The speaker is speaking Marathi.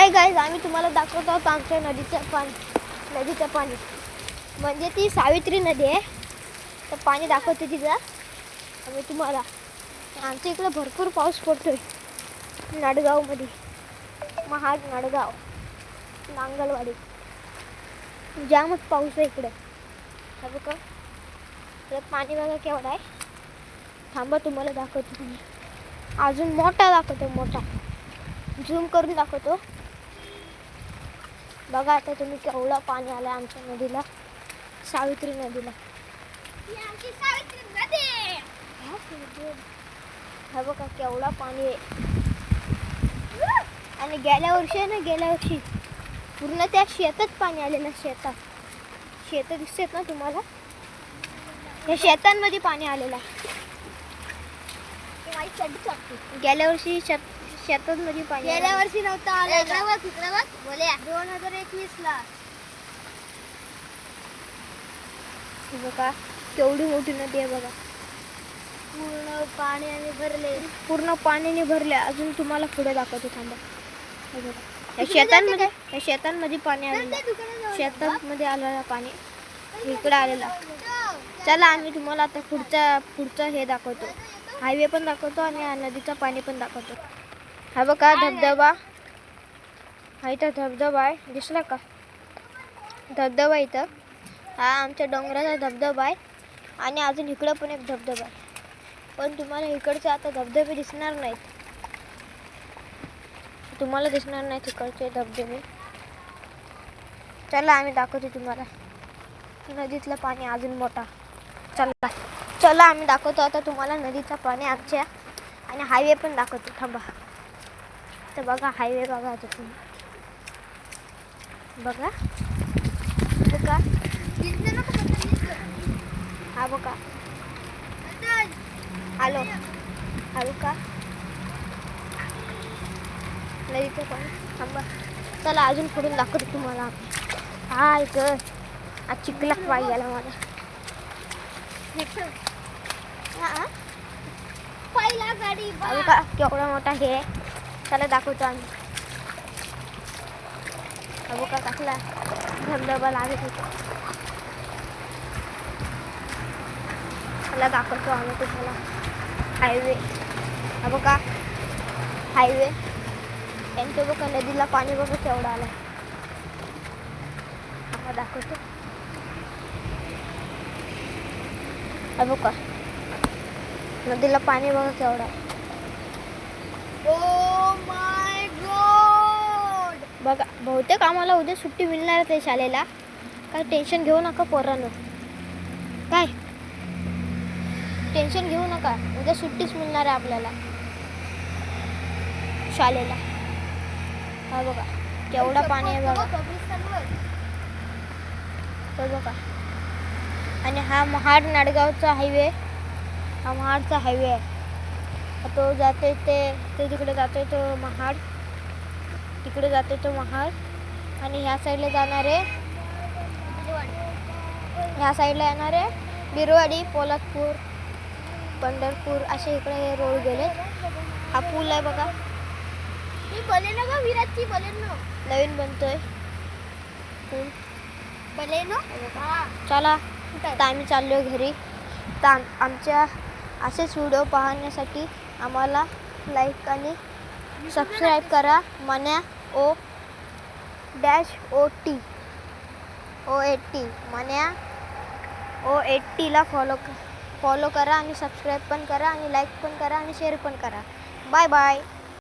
हाय गाईज, आम्ही तुम्हाला दाखवतो आहोत आमच्या नदीचं पाणी म्हणजे ती सावित्री नदी आहे. तर पाणी दाखवते तिचं आम्ही तुम्हाला. आमच्या इकडे भरपूर पाऊस पडतोय नाडगावमध्ये. महाड, नाडगाव, नांगलवाडी जामच पाऊस आहे इकडे. हा बघा तर पाणी बघा केवढा आहे. थांबा तुम्हाला दाखवतो. तुम्ही अजून मोठा दाखवतो, मोठा झूम करून दाखवतो. बघा आता तुम्ही केवढा पाणी आलं आमच्या नदीला, सावित्री नदीला. हा बघा केवढा पाणी आहे. आणि गेल्या वर्षी पूर्ण त्या शेतात पाणी आलेलं. शेत दिसतात ना तुम्हाला, या शेतांमध्ये पाणी आलेलं. गेल्या वर्षी शेतांमध्ये पाणी, गेल्या वर्षी नव्हतं आलं. 2021 ला. बघा केवढी मोठी नदी आहे बघा. पूर्ण पाण्याने भरले. अजून तुम्हाला पुढे दाखवतो, थांबा. या शेतांमध्ये पाणी आलेलं. शेतांमध्ये आलेलं पाणी इकडे आलेला. चला आम्ही तुम्हाला आता पुढचं हे दाखवतो. हायवे पण दाखवतो आणि नदीचं पाणी पण दाखवतो. हा बघा धबधबा. हा इथं धबधबा आहे, दिसला का धबधबा इथं. हा आमच्या डोंगराचा धबधबा आहे. आणि अजून इकडं पण एक धबधबा आहे, पण तुम्हाला इकडचे आता धबधबे दिसणार नाहीत. तुम्हाला दिसणार नाहीत इकडचे धबधबे. चला आम्ही दाखवतो तुम्हाला नदीतलं पाणी अजून मोठा. चला आम्ही दाखवतो आता तुम्हाला नदीचं पाणी आमच्या. आणि हायवे पण दाखवतो, थांबा. तर बघा हायवे बघा आता तुम्ही. बघा हा बघा आलो. हा बघा नदीचं पाणी. थांबा चला अजून पुढून दाखवतो तुम्हाला. हा इथं आज चिखलात पाय गेला माझा. पहिला गाडी बघा केवढा मोठा हे. चला दाखवतो आम्ही. हा बघा कसला धबधबा लागत होता. चला दाखवतो आम्ही तुम्हाला हायवे. हा बघा हायवे. त्यांचं बघा नदीला पाणी बघा केवढं आलं. हा दाखवतो. हा बघा नदीला पाणी बघा केवढं. Oh my God. बघा बहुतेक आम्हाला उद्या सुट्टी मिळणार आहे शाळेला. काय टेन्शन घेऊ नका पोरांनो. काय टेन्शन घेऊ नका, उद्या सुट्टीच मिळणार आहे आपल्याला शाळेला. हा बघा केवढा पाणी आहे बघा. तर बघा. आणि हा महाड नाडगावचा हायवे. हा महाडचा हायवे आहे. तो जाते ते तिकडे जातोय तो महाड. तिकडे जाते तो महाड. आणि ह्या साईडला जाणार आहे, ह्या साईडला येणार आहे बिरवाडी, पोलादपूर, पंढरपूर असे इकडे हे रोड गेले. हा पूल आहे बघा. बलेनो का विराटची बलेनो नवीन बनतोय पूल. बलेनो. चला आता आम्ही चाललो घरी. तर आमच्या असेच व्हिडिओ पाहण्यासाठी आम्हाला लाईक आणि सबस्क्राईब करा. मन्या O-OT मन्या O80 ला फॉलो करा आणि सबस्क्राईब पण करा आणि लाईक पण करा आणि शेअर पण करा. Bye bye.